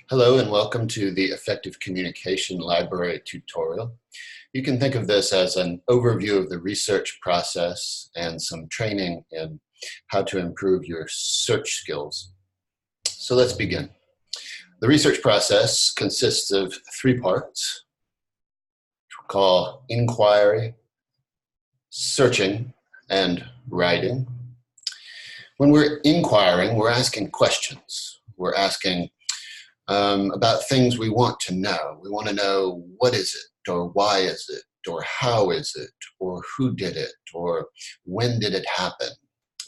Hello and welcome to the Effective Communication Library tutorial. You can think of this as an overview of the research process and some training in how to improve your search skills. So let's begin. The research process consists of three parts, which we'll call inquiry, searching, and writing. When we're inquiring, we're asking questions. We're asking about things we want to know. We want to know what is it, or why is it, or how is it, or who did it, or when did it happen.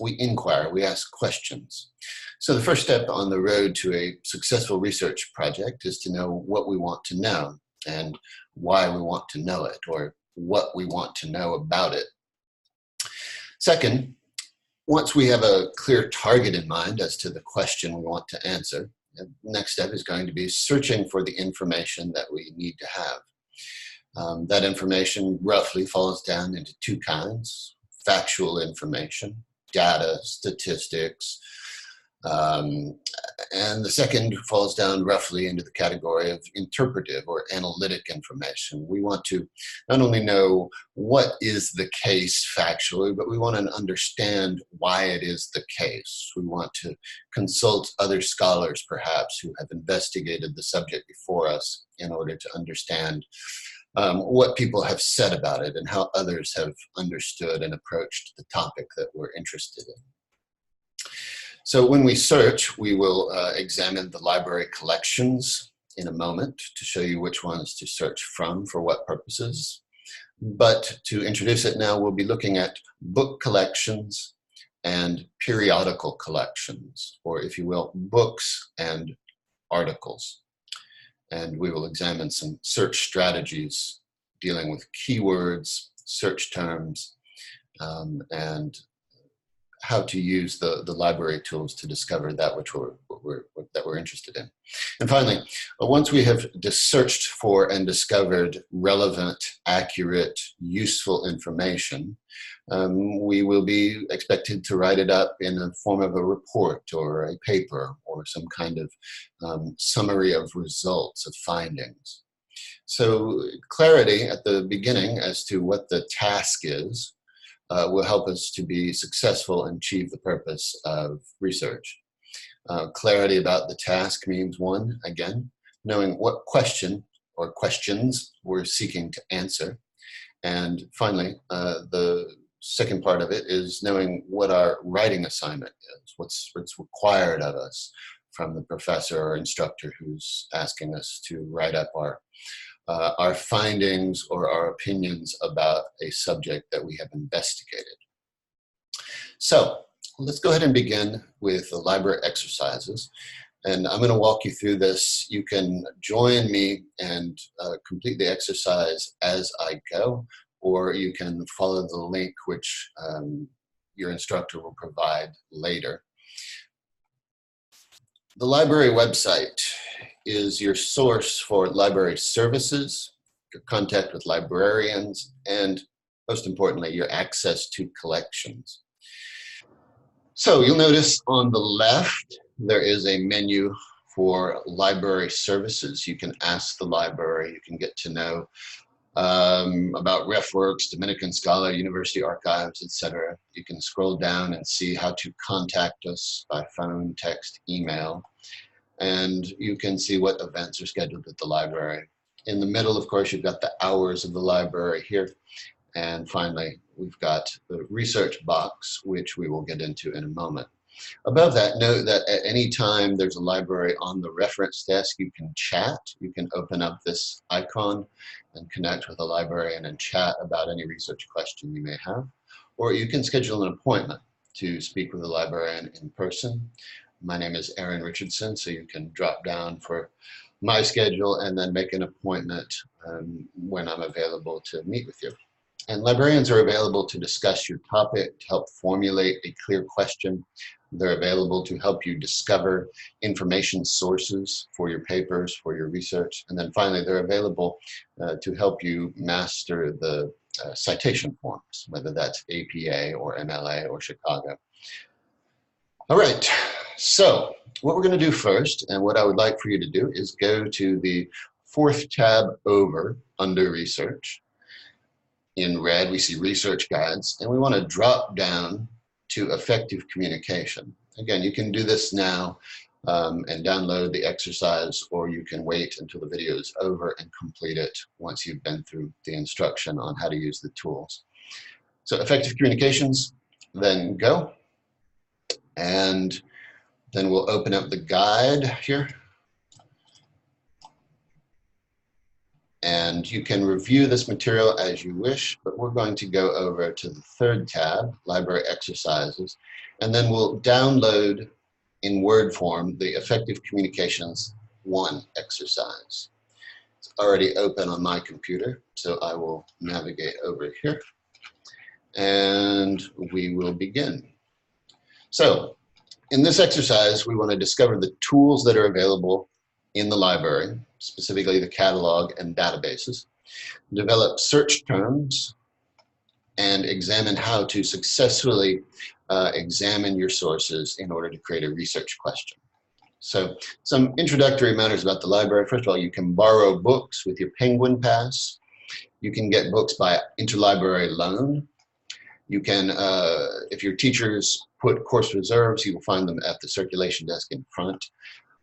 We inquire, we ask questions. So the first step on the road to a successful research project is to know what we want to know and why we want to know it, or what we want to know about it. Second, once we have a clear target in mind as to the question we want to answer, the next step is going to be searching for the information that we need to have. That information roughly falls down into two kinds: factual information, data, statistics, and the second falls down roughly into the category of interpretive or analytic information. We want to not only know what is the case factually, but we want to understand why it is the case. We want to consult other scholars, perhaps, who have investigated the subject before us in order to understand what people have said about it and how others have understood and approached the topic that we're interested in. So when we search, we will examine the library collections in a moment to show you which ones to search from for what purposes. But to introduce it now, we'll be looking at book collections and periodical collections, or if you will, books and articles. And we will examine some search strategies dealing with keywords, search terms, and how to use the library tools to discover that which we're interested in. And finally, once we have searched for and discovered relevant, accurate, useful information, we will be expected to write it up in the form of a report or a paper or some kind of summary of results, of findings. So clarity at the beginning as to what the task is will help us to be successful and achieve the purpose of research. Clarity about the task means, one, again, knowing what question or questions we're seeking to answer. And finally, the second part of it is knowing what our writing assignment is, what's required of us from the professor or instructor who's asking us to write up our findings or our opinions about a subject that we have investigated. So let's go ahead and begin with the library exercises. And I'm going to walk you through this. You can join me and complete the exercise as I go, or you can follow the link which your instructor will provide later. The library website is your source for library services, your contact with librarians, and most importantly, your access to collections. So you'll notice on the left, there is a menu for library services. You can ask the library, you can get to know about RefWorks, Dominican Scholar, University Archives, etc. You can scroll down and see how to contact us by phone, text, email. And you can see what events are scheduled at the library. In the middle, of course, you've got the hours of the library here. And finally, we've got the research box, which we will get into in a moment. Above that, note that at any time there's a library on the reference desk, you can chat. You can open up this icon and connect with a librarian and chat about any research question you may have. Or you can schedule an appointment to speak with a librarian in person. My name is Aaron Richardson, so you can drop down for my schedule and then make an appointment when I'm available to meet with you. And librarians are available to discuss your topic, to help formulate a clear question. They're available to help you discover information sources for your papers, for your research. And then finally, they're available to help you master the citation forms, whether that's APA or MLA or Chicago. All right, So what we're going to do first, and what I would like for you to do, is go to the fourth tab over under research. In red, we see research guides, and we want to drop down to effective communication. Again, you can do this now and download the exercise, or you can wait until the video is over and complete it once you've been through the instruction on how to use the tools. So effective communications, then go. And then we'll open up the guide here. And you can review this material as you wish, but we're going to go over to the third tab, Library Exercises, and then we'll download in Word form the Effective Communications 1 exercise. It's already open on my computer, so I will navigate over here, and we will begin. So, in this exercise, we want to discover the tools that are available in the library, specifically the catalog and databases, develop search terms, and examine how to successfully examine your sources in order to create a research question. So some introductory matters about the library. First of all, you can borrow books with your Penguin Pass. You can get books by interlibrary loan. You can, if your teachers put course reserves, you will find them at the circulation desk in front.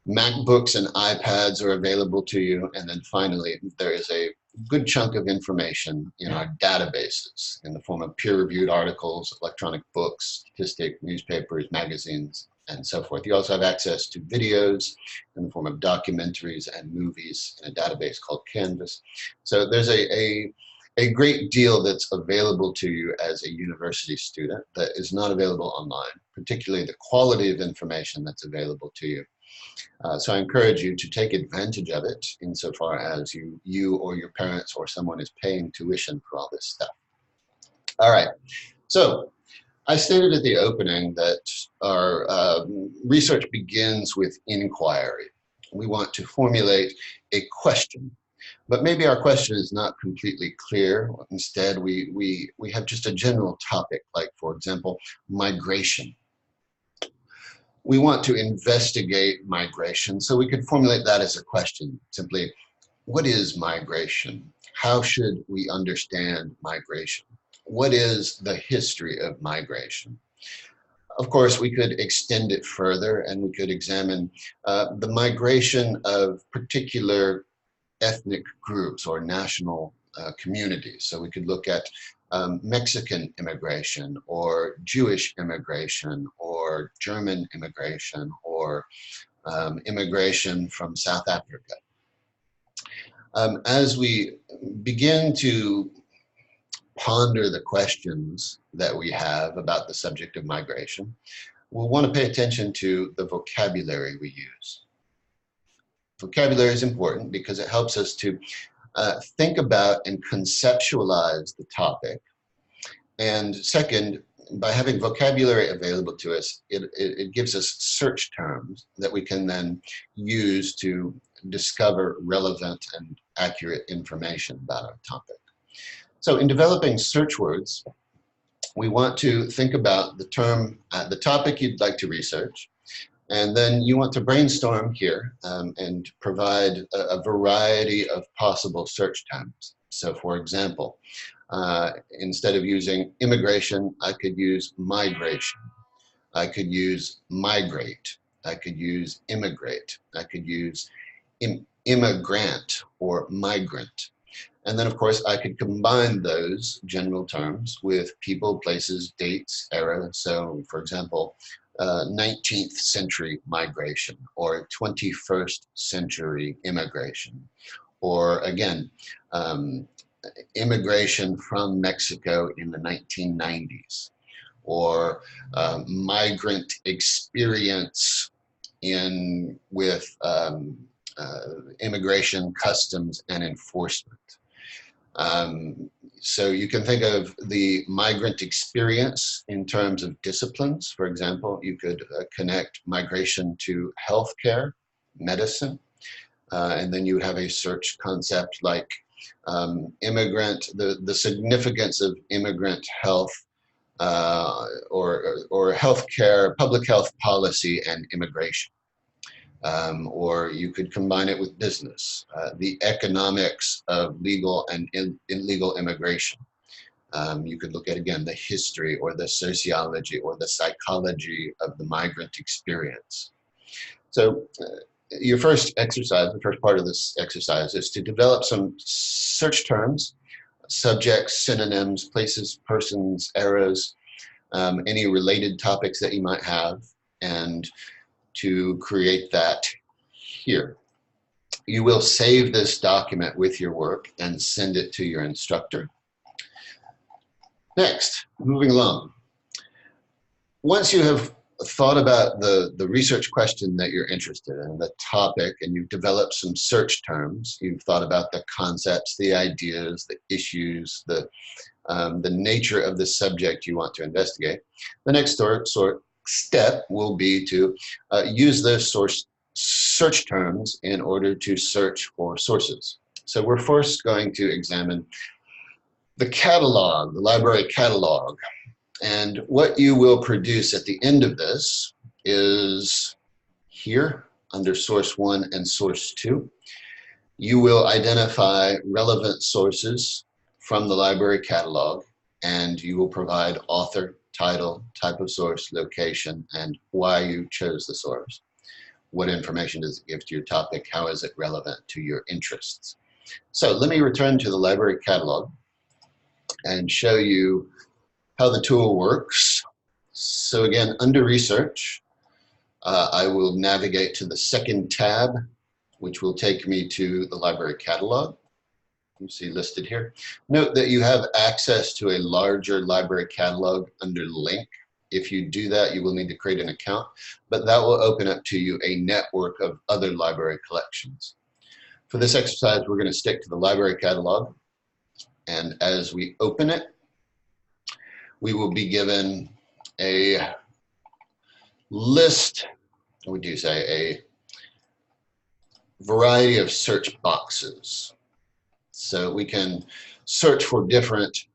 MacBooks and iPads are available to you. And then finally, there is a good chunk of information in our databases in the form of peer-reviewed articles, electronic books, statistics, newspapers, magazines, and so forth. You also have access to videos in the form of documentaries and movies in a database called Canvas. So there's a great deal that's available to you as a university student that is not available online, particularly the quality of information that's available to you. So I encourage you to take advantage of it insofar as you or your parents or someone is paying tuition for all this stuff. All right, so I stated at the opening that our research begins with inquiry. We want to formulate a question, but maybe our question is not completely clear. Instead, we have just a general topic, like, for example, migration. We want to investigate migration, so we could formulate that as a question, simply, what is migration? How should we understand migration? What is the history of migration? Of course, we could extend it further and we could examine the migration of particular ethnic groups or national communities. So we could look at Mexican immigration or Jewish immigration or German immigration or immigration from South Africa. As we begin to ponder the questions that we have about the subject of migration, we'll want to pay attention to the vocabulary we use. Vocabulary is important because it helps us to think about and conceptualize the topic. And second, by having vocabulary available to us, it gives us search terms that we can then use to discover relevant and accurate information about our topic. So in developing search words, we want to think about the term, the topic you'd like to research, and then you want to brainstorm here and provide a variety of possible search terms. So for example, instead of using immigration, I could use migration. I could use migrate. I could use immigrate. I could use immigrant or migrant. And then, of course, I could combine those general terms with people, places, dates, era. So, for example, 19th century migration or 21st century immigration. Or again, immigration from Mexico in the 1990s. Or migrant experience with immigration, customs, and enforcement. So you can think of the migrant experience in terms of disciplines. For example, you could connect migration to healthcare, medicine, and then you would have a search concept like the significance of immigrant health or healthcare, public health policy and immigration. Or you could combine it with business, the economics of legal and illegal immigration. You could look at, again, the history or the sociology or the psychology of the migrant experience. So your first exercise, the first part of this exercise, is to develop some search terms, subjects, synonyms, places, persons, eras, any related topics that you might have, and to create that here. You will save this document with your work and send it to your instructor. Next, moving along. Once you have thought about the research question that you're interested in, the topic, and you've developed some search terms, you've thought about the concepts, the ideas, the issues, the nature of the subject you want to investigate, the next step will be to use those search terms in order to search for sources. So we're first going to examine the catalog, the library catalog. And what you will produce at the end of this is here under source 1 and source 2. You will identify relevant sources from the library catalog, and you will provide author, title, type of source, location, and why you chose the source. What information does it give to your topic? How is it relevant to your interests? So let me return to the library catalog and show you how the tool works. So again, under research, I will navigate to the second tab, which will take me to the library catalog. You see listed here. Note that you have access to a larger library catalog under link. If you do that, you will need to create an account, but that will open up to you a network of other library collections. For this exercise, we're going to stick to the library catalog. And as we open it, we will be given a list, we do say a variety of search boxes. So we can search for different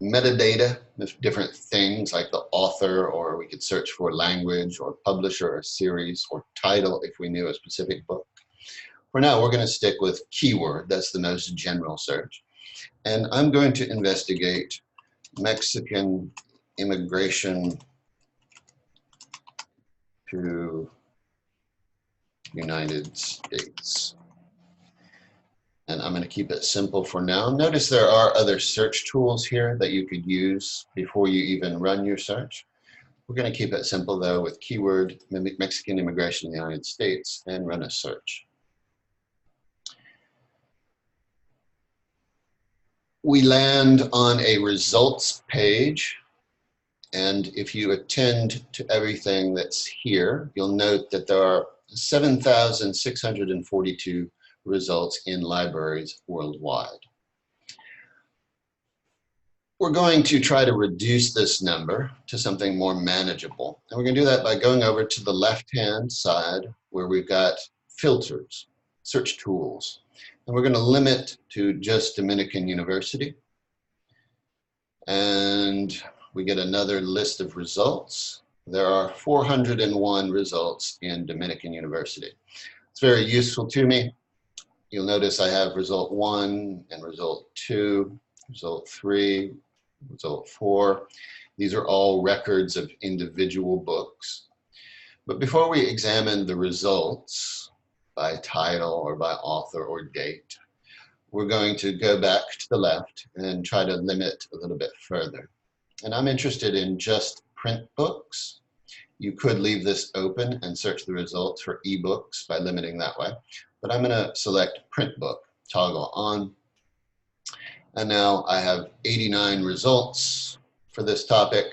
metadata, different things like the author, or we could search for language or publisher or series or title if we knew a specific book. For now, we're going to stick with keyword. That's the most general search. And I'm going to investigate Mexican immigration to United States. And I'm going to keep it simple for now. Notice there are other search tools here that you could use before you even run your search. We're going to keep it simple though with keyword Mexican immigration in the United States and run a search. We land on a results page, and if you attend to everything that's here, you'll note that there are 7,642 results in libraries worldwide. We're going to try to reduce this number to something more manageable, and we're going to do that by going over to the left-hand side where we've got filters, search tools. And we're going to limit to just Dominican University. And we get another list of results. There are 401 results in Dominican University. It's very useful to me. You'll notice I have result 1 and result 2, result 3, result 4. These are all records of individual books. But before we examine the results, by title or by author or date, we're going to go back to the left and try to limit a little bit further. And I'm interested in just print books. You could leave this open and search the results for ebooks by limiting that way. But I'm going to select print book, toggle on. And now I have 89 results for this topic.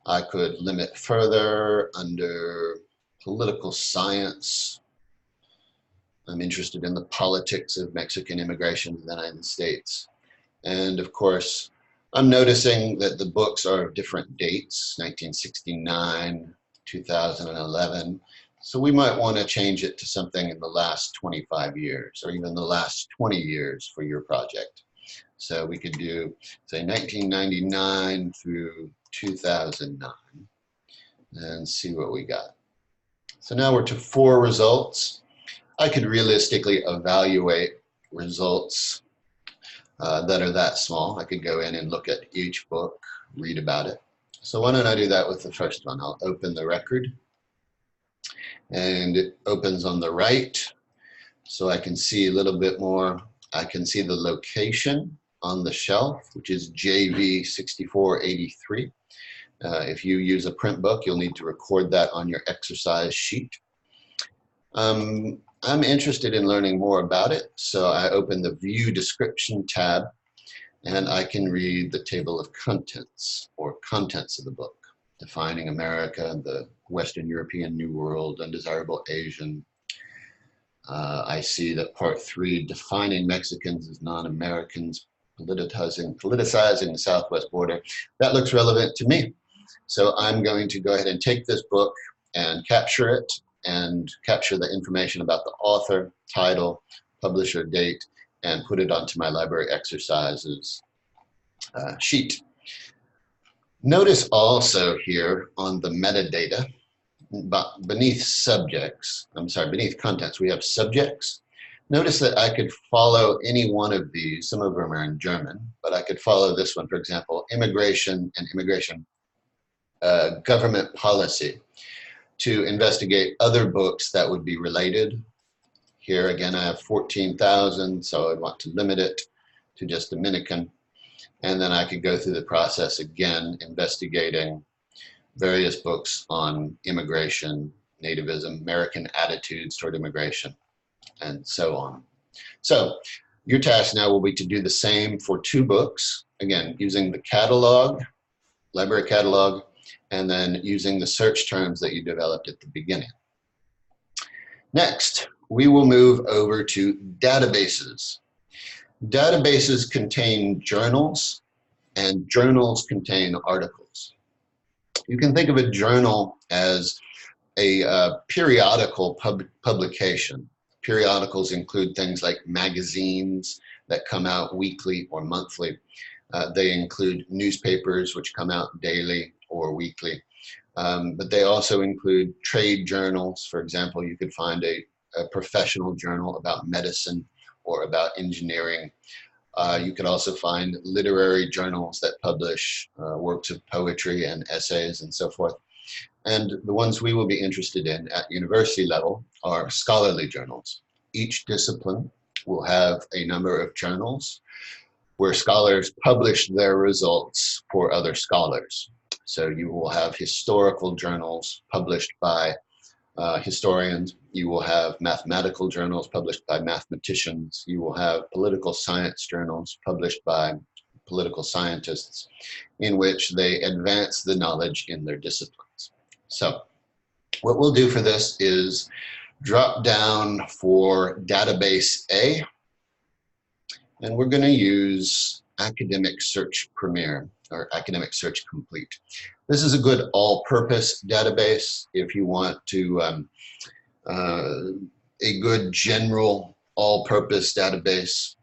I could limit further under political science. I'm interested in the politics of Mexican immigration to the United States. And of course, I'm noticing that the books are of different dates, 1969, 2011. So we might want to change it to something in the last 25 years or even the last 20 years for your project. So we could do, say, 1999 through 2009 and see what we got. So now we're to 4 results. I could realistically evaluate results that are that small. I could go in and look at each book, read about it. So why don't I do that with the first one? I'll open the record, and it opens on the right, so I can see a little bit more. I can see the location on the shelf, which is JV6483. If you use a print book, you'll need to record that on your exercise sheet. I'm interested in learning more about it, so I open the View Description tab, and I can read the table of contents, or contents of the book, defining America, the Western European New World, undesirable Asian. I see that part 3, defining Mexicans as non-Americans, politicizing the Southwest border. That looks relevant to me. So I'm going to go ahead and take this book and capture it, and capture the information about the author, title, publisher, date, and put it onto my library exercises sheet. Notice also here on the metadata, beneath contents, we have subjects. Notice that I could follow any one of these. Some of them are in German, but I could follow this one, for example, immigration and immigration government policy, to investigate other books that would be related. Here again, I have 14,000, so I'd want to limit it to just Dominican. And then I could go through the process again, investigating various books on immigration, nativism, American attitudes toward immigration, and so on. So your task now will be to do the same for 2 books, again, using the catalog, library catalog, and then using the search terms that you developed at the beginning. Next, we will move over to databases. Databases contain journals, and journals contain articles. You can think of a journal as a periodical publication. Periodicals include things like magazines that come out weekly or monthly. They include newspapers, which come out daily or weekly. But they also include trade journals. For example, you could find a professional journal about medicine or about engineering. You could also find literary journals that publish works of poetry and essays and so forth. And the ones we will be interested in at university level are scholarly journals. Each discipline will have a number of journals where scholars publish their results for other scholars. So you will have historical journals published by historians. You will have mathematical journals published by mathematicians. You will have political science journals published by political scientists, in which they advance the knowledge in their disciplines. So what we'll do for this is drop down for database A, and we're going to use Academic Search Premier, or Academic Search Complete. This is a good all-purpose database. If you want to a good general all-purpose database,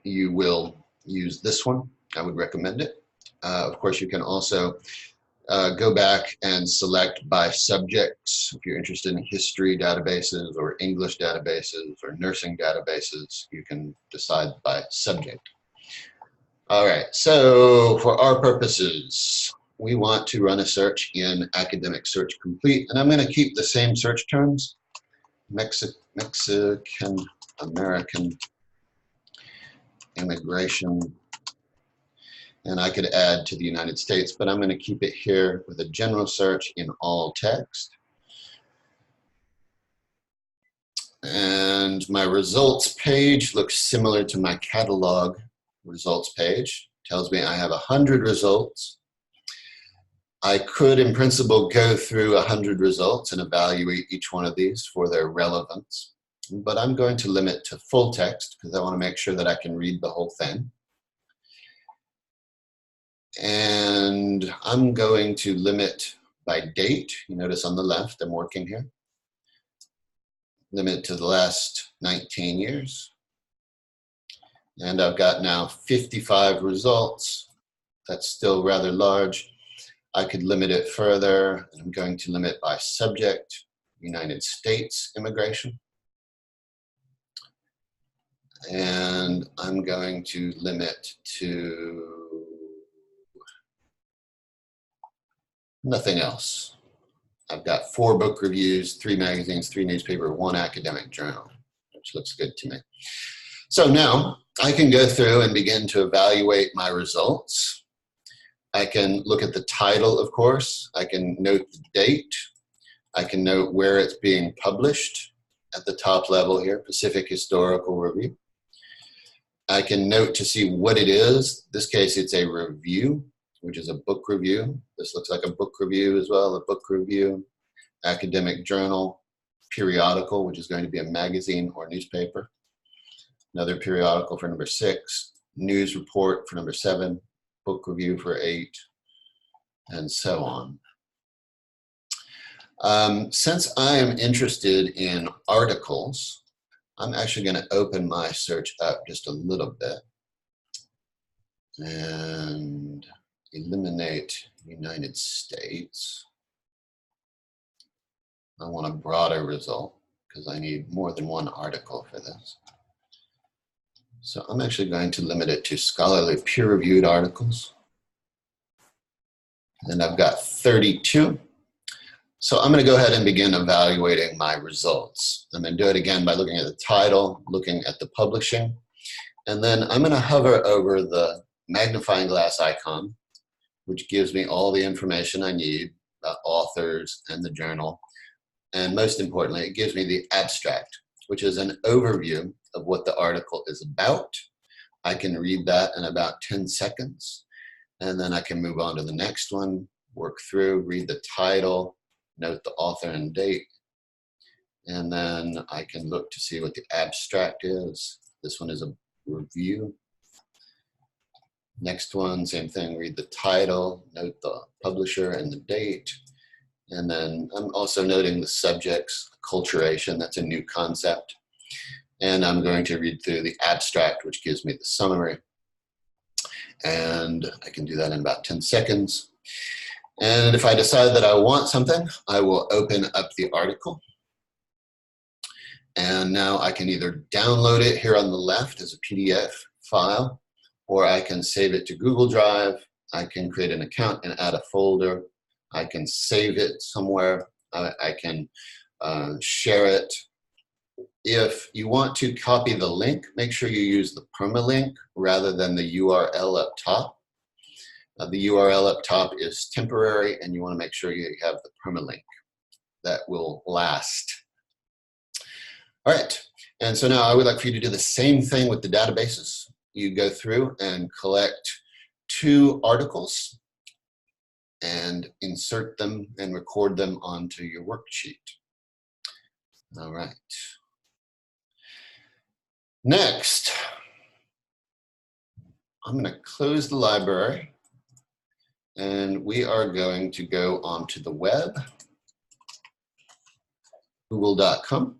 you will use this one. I would recommend it. Of course, you can also go back and select by subjects. If you're interested in history databases or English databases or nursing databases, you can decide by subject. All right, so for our purposes, we want to run a search in Academic Search Complete, and I'm going to keep the same search terms: Mexican American immigration, and I could add to the United States, but I'm going to keep it here with a general search in all text. And my results page looks similar to my catalog results page. Tells me I have 100 results. I could, in principle, go through 100 results and evaluate each one of these for their relevance, but I'm going to limit to full text because I want to make sure that I can read the whole thing. And I'm going to limit by date. You notice on the left, I'm working here. Limit to the last 19 years. And I've got now 55 results. That's still rather large. I could limit it further. I'm going to limit by subject, United States immigration. And I'm going to limit to nothing else. I've got 4 book reviews, 3 magazines, 3 newspapers, 1 academic journal, which looks good to me. So now I can go through and begin to evaluate my results. I can look at the title, of course. I can note the date. I can note where it's being published at the top level here, Pacific Historical Review. I can note to see what it is. In this case, it's a review, which is a book review. This looks like a book review as well, a book review, academic journal, periodical, which is going to be a magazine or newspaper, another periodical for number 6, news report for number 7, book review for 8, and so on. Since I am interested in articles, I'm actually going to open my search up just a little bit and eliminate United States. I want a broader result because I need more than 1 article for this. So I'm actually going to limit it to scholarly peer-reviewed articles. And I've got 32. So I'm going to go ahead and begin evaluating my results. I'm going to do it again by looking at the title, looking at the publishing, and then I'm going to hover over the magnifying glass icon, which gives me all the information I need about authors and the journal. And most importantly, it gives me the abstract, which is an overview of what the article is about. I can read that in about 10 seconds, and then I can move on to the next one, work through, read the title, note the author and date, and then I can look to see what the abstract is. This one is a review. Next one, same thing, read the title, note the publisher and the date, and then I'm also noting the subjects, acculturation, that's a new concept, and I'm going to read through the abstract, which gives me the summary, and I can do that in about 10 seconds. And if I decide that I want something, I will open up the article. And now I can either download it here on the left as a PDF file, or I can save it to Google Drive. I can create an account and add a folder. I can save it somewhere. I can share it. If you want to copy the link, make sure you use the permalink rather than the URL up top. The URL up top is temporary, and you want to make sure you have the permalink. That will last. All right, and so now I would like for you to do the same thing with the databases. You go through and collect 2 articles and insert them and record them onto your worksheet. All right. Next, I'm going to close the library. And we are going to go onto the web, google.com.